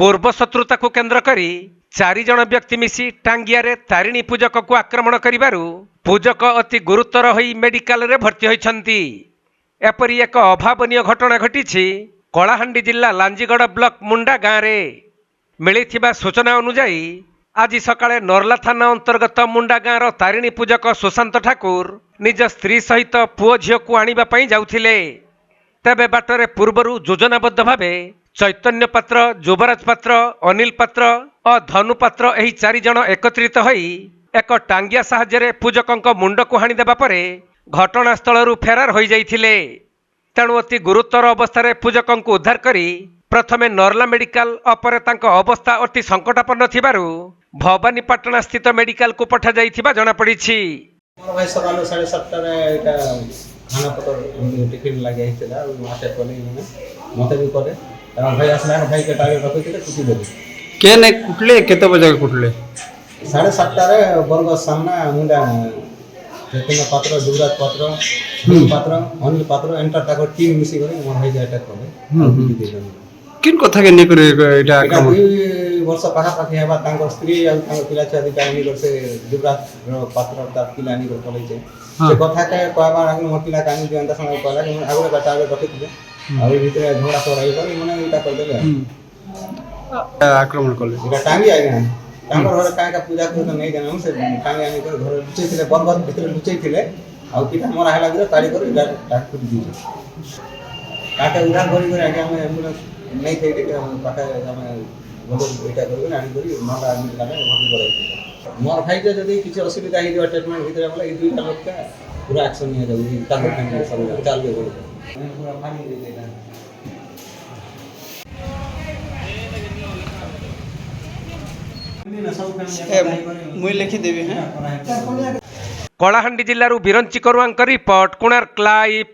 पूर्व शत्रुता को केन्द्र करी 4 जन व्यक्ति मिसी टांगिया रे तारिणी पूजक को आक्रमण करिबारु पूजक अति गुरुतर होई मेडिकल रे भर्ती होइछंती। एपरी एक अभावनीय घटना घटी कलाहांडी जिला लांजीगड़ ब्लॉक मुंडा गाँव रे मिलिथिबा सूचना अनुसार आज सकाळे नर्ला थाना अंतर्गत मुंडा गाँव तारिणी पूजक सुशांत ठाकुर निज स्त्री सहित पुओ झील को आनिबा पई जाउथिले। तेबे बाटरे पूर्वरु योजनाबद्ध भावे चैतन्य पात्र, युवराज पात्र, अनिल पात्र और धनु पात्र एही 4 जन एकत्रित होई एक टांगिया साहाय्य पूजकंक मुंड को हाणी देबा परे घटनास्थल फेरार हो जाइथिले। तेणु अति गुरुतर अवस्था पूजक उद्धार करी प्रथमे नर्ला मेडिकल और अवस्था अति संकटापन्न थिबारु भवानीपाटना स्थित मेडिकल को पठा जाइथिबा जणा पड़िछि। भाई सकाल 7:30 रे खाना पतर टिफिन लगे हितला माटे कोनी मते भी करे भाई असला भाई के टाइम रखिते कुटी देबे के ने कुटले केते बजे कुटले 7:30 रे बरग सामना मुंडा चैतन्य पात्र, युवराज पात्र, पात्र, अनिल पात्र एंटर ताको टीम मिसी करे मोर भाई अटैक करे कुटी देबे। किन कथा के ने करे एटा आक्रमण 2 वर्ष पाखा पाखी हेबा तांको स्त्री आ तांको पिला छादी कानी करसे युवराज पात्र ता पिला नि कर पलै छे से कथा के कहबा आगे मोर पिला कानी दियंता समय कहला कि आगे बच्चा आगे रखिथिले आ भीतर झगड़ा कराई कर माने इटा कर देले आक्रमण करले इटा टांगी आगे तांकर घर का पूजा को तो नहीं जानो से टांगी आनी कर घर लुचैथिले बरगद भीतर लुचैथिले आ किटा मोरा हैला कि ताड़ी कर इटा टाक कर दी काटे उधार करी कर आगे हम एम्बुलेंस नहीं थे के पाखा हम बोलो इटा कर आनी करी नला आदमी लाने भर्ती कराई मोर भाई के जदी किछ असुविधा ही दिवा ट्रीटमेंट भीतर वाला ई दुईटा लोग का पूरा एक्शन निया जाऊ ताको टांगी सब चाल के बोल पूरा पानी दे देना मुई लिखि देबी हैं। कलाहांडी जिल्लारू बिरंची करुआंक रिपोर्ट कोणार्क लाइव।